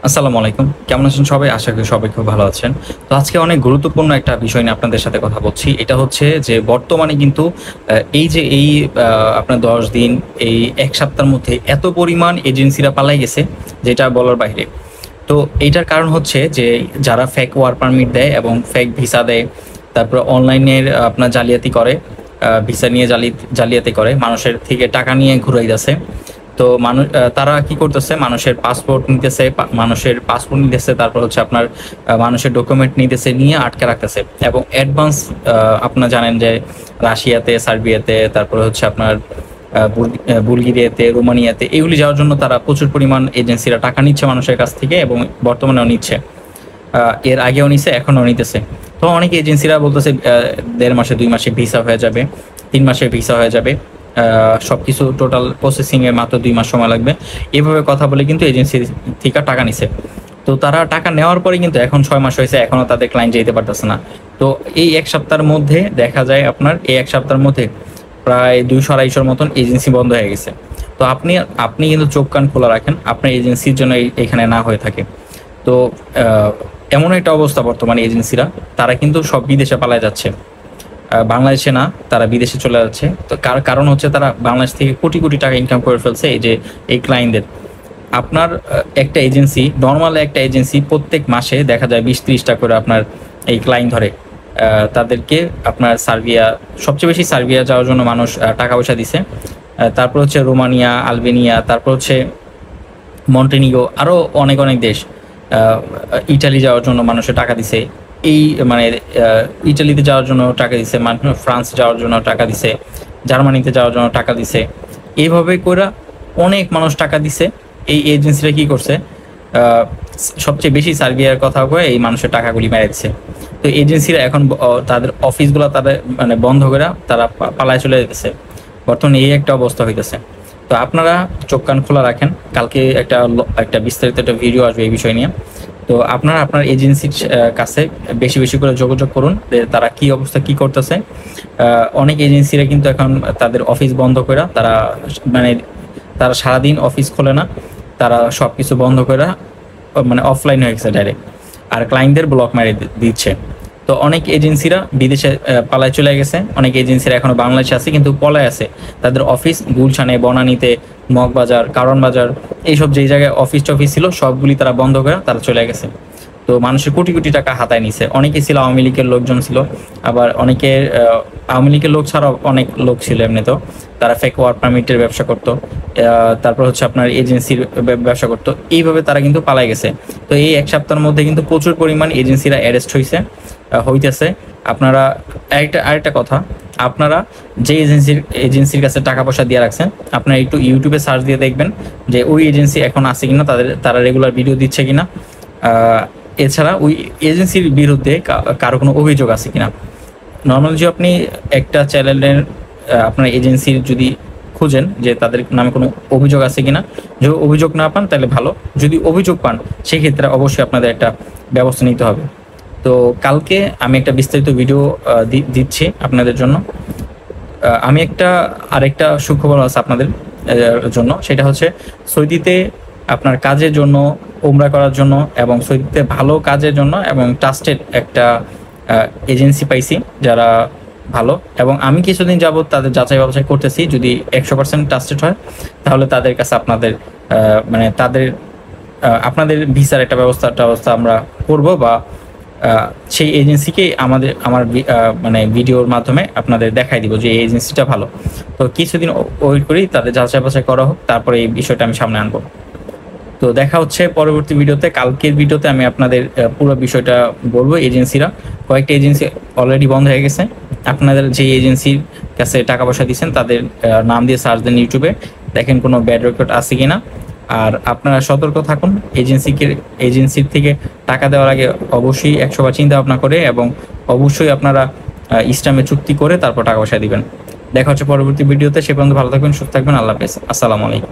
আসসালামু আলাইকুম। কেমন আছেন সবাই? আশা করি সবাই খুব ভালো আছেন। তো আজকে অনেক গুরুত্বপূর্ণ একটা বিষয় নিয়ে আপনাদের সাথে কথা বলছি। এটা হচ্ছে যে বর্তমানে কিন্তু এই আপনার ১০ দিন, এই ১ সপ্তাহের মধ্যে এত পরিমাণ এজেন্সিরা পালায় গেছে যেটা বলার বাইরে। তো এইটার কারণ হচ্ছে যে যারা ফেক ওয়ার্ক পারমিট দেয় এবং ফেক ভিসা দেয়, তারপরে অনলাইনের আপনার জালিয়াতি করে, ভিসা নিয়ে জালিয়াতি করে, মানুষের থেকে টাকা নিয়ে ঘুরাইতেছে। তো মানুষ তারা কি করতেছে, মানুষের পাসপোর্ট নিতেছে, তারপর হচ্ছে আপনার মানুষের ডকুমেন্ট নিতেছে, নিয়ে আটকে রাখতেছে এবং অ্যাডভান্স আপনার জানেন যে রাশিয়াতে, সার্বিয়াতে, তারপরে হচ্ছে আপনার বুলগেরিয়াতে, রোমানিয়াতে এগুলি যাওয়ার জন্য তারা প্রচুর পরিমাণ এজেন্সিরা টাকা নিচ্ছে মানুষের কাছ থেকে এবং বর্তমানেও নিচ্ছে। এর আগেও নিছে, এখনও নিতেছে। তো অনেক এজেন্সিরা বলতেছে ১.৫ মাসে, ২ মাসে ভিসা হয়ে যাবে, ৩ মাসে ভিসা হয়ে যাবে, সবকিছু টোটাল প্রসেসিং এ মাত্র ২ মাস সময় লাগবে। এভাবে কথা বলে কিন্তু এজেন্সি থেকে টাকা নিছে। তো তারা টাকা নেওয়ার পরে কিন্তু এখন ৬ মাস হয়েছে, এখনো তাদের ক্লায়েন্ট যেতে পারতেছে না। তো এই ১ সপ্তাহের মধ্যে দেখা যায় আপনার এই ১ সপ্তাহের মধ্যে প্রায় ২০০-২৫০ মতন এজেন্সি বন্ধ হয়ে গেছে। তো আপনি কিন্তু চোখ কান খোলা রাখেন আপনার এজেন্সির জন্য এখানে না হয়ে থাকে। তো এমন একটা অবস্থা বর্তমানে এজেন্সিরা তারা কিন্তু সব বিদেশে পালায় যাচ্ছে, বাংলাদেশে না, তারা বিদেশে চলে যাচ্ছে। তো কারণ হচ্ছে তারা বাংলাদেশ থেকে কোটি কোটি টাকা ইনকাম করে ফেলছে এই যে এই ক্লায়েন্টদের। আপনার একটা এজেন্সি, নর্মাল একটা এজেন্সি প্রত্যেক মাসে দেখা যায় ২০-৩০টা করে আপনার এই ক্লায়েন্ট ধরে। তাদেরকে আপনার সার্বিয়া, সবচেয়ে বেশি সার্বিয়া যাওয়ার জন্য মানুষ টাকা পয়সা দিছে। তারপর হচ্ছে রোমানিয়া, আলবেনিয়া, তারপর হচ্ছে মন্টেনিগো, আরও অনেক অনেক দেশ, ইটালি যাওয়ার জন্য মানুষের টাকা দিছে। এই মানে ইটালিতে যাওয়ার জন্য টাকা দিছে, ফ্রান্স যাওয়ার জন্য টাকা দিছে, জার্মানিতে যাওয়ার জন্য টাকা দিছে। এইভাবে করে অনেক মানুষ টাকা দিছে। এই এজেন্সিরা কি করছে, সবচেয়ে বেশি সার্বিয়ার কথা কয়ে এই মানুষের টাকাগুলি মেরে দিচ্ছে। তো এজেন্সিরা এখন তাদের অফিসগুলো তাদের মানে বন্ধ করে তারা পালায় চলে যেতেছে। বর্তমানে এই একটা অবস্থা হইতেছে। তো আপনারা চোখ কান খোলা রাখেন, কালকে একটা বিস্তারিত একটা ভিডিও আসবে এই বিষয় নিয়ে। তো আপনারা আপনার এজেন্সির কাছে বেশি বেশি করে যোগাযোগ করুন যে তারা কি অবস্থা কি করতেছে। অনেক এজেন্সিরা কিন্তু এখন তাদের অফিস বন্ধ করে মানে তারা সারাদিন অফিস খোলে না, তারা সব কিছু বন্ধ করে মানে অফলাইন হয়ে গেছে ডাইরেক্ট, আর ক্লায়েন্টদের ব্লক মেরে দিচ্ছে। তো অনেক এজেন্সিরা বিদেশে পালায় চলে গেছে, অনেক এজেন্সিরা এখনো বাংলাদেশে আছে কিন্তু পলায় আছে। তাদের অফিস গুলশানে, বনানীতে, মগবাজার, কারণ বাজার, এইসব যেই জায়গায় অফিস টফিস ছিল সবগুলি তারা বন্ধ করে তারা চলে গেছে। তো মানুষের কোটি কোটি টাকা হাতায় নিছে। অনেকে ছিল আওয়ামী লীগের লোকজন ছিল, আবার অনেকে আওয়ামী লীগের লোক ছাড়াও অনেক লোক ছিল এমনিতেও, তারা ফেক ওয়ার্ক পারমিটের ব্যবসা করতো, তারপর হচ্ছে আপনার এজেন্সির ব্যবসা করতো। এইভাবে তারা কিন্তু পালাই গেছে। তো এই ১ সপ্তাহের মধ্যে কিন্তু প্রচুর পরিমাণ এজেন্সিরা অ্যারেস্ট হইতেছে। আপনারা আরেকটা কথা, আপনারা যে এজেন্সির কাছে টাকা পয়সা দিয়ে রাখছেন, আপনারা একটু ইউটিউবে সার্চ দিয়ে দেখবেন যে ওই এজেন্সি এখন আছে কিনা, তারা রেগুলার ভিডিও দিচ্ছে কিনা। এছাড়া ওই এজেন্সির বিরুদ্ধে কারো কোনো অভিযোগ আছে কিনা। নর্মালি যে আপনি একটা চ্যানেলের আপনার এজেন্সির যদি খুঁজেন যে তাদের নামে কোনো অভিযোগ আছে কিনা, যদি অভিযোগ না পান তাহলে ভালো, যদি অভিযোগ পান সেক্ষেত্রে অবশ্যই আপনাদের একটা ব্যবস্থা নিতে হবে। তো কালকে আমি একটা বিস্তারিত ভিডিও দিচ্ছি আপনাদের জন্য। আমি আরেকটা সুখবর আছে আপনাদের জন্য, সেটা হচ্ছে সৌদিতে আপনার কাজের জন্য, উমরা করার জন্য এবং সৌদিতে ভালো কাজের জন্য এবং ট্রাস্টেড একটা এজেন্সি পাইছি যারা ভালো, এবং আমি কিছুদিন যাবত তাদের যাচাই বাছাই করতেছি। যদি ১০০% ট্রাস্টেড হয় তাহলে তাদের কাছে আপনাদের ভিসার একটা ব্যবস্থা আমরা করব, বা সেই এজেন্সিকে আমার মানে ভিডিওর মাধ্যমে আপনাদের দেখাই দিব যে এই এজেন্সিটা ভালো। তো কিছুদিন ওয়েট করি, তাদের যাচাই বাছাই করা হোক, তারপরে এই বিষয়টা আমি সামনে আনবো। তো দেখা হচ্ছে পরবর্তী ভিডিওতে। কালকের ভিডিওতে আমি আপনাদের পুরো বিষয়টা বলবো। কয়েকটা এজেন্সি অলরেডি বন্ধ হয়ে গেছে। আপনাদের যে এজেন্সির কাছে টাকা পয়সা দিচ্ছেন তাদের নাম দিয়ে সার্চ দেন ইউটিউবে, দেখেন কোনো ব্যাড রেকর্ড আছে কিনা। আর আপনারা সতর্ক থাকুন, এজেন্সির থেকে টাকা দেওয়ার আগে অবশ্যই ১০০ বার চিন্তা ভাবনা করে এবং অবশ্যই আপনারা ইসলামে চুক্তি করে তারপর টাকা পয়সা দিবেন। দেখা হচ্ছে পরবর্তী ভিডিওতে। সে পর্যন্ত ভালো থাকবেন, সুস্থ থাকবেন। আল্লাহ হাফেজ। আসসালামু আলাইকুম।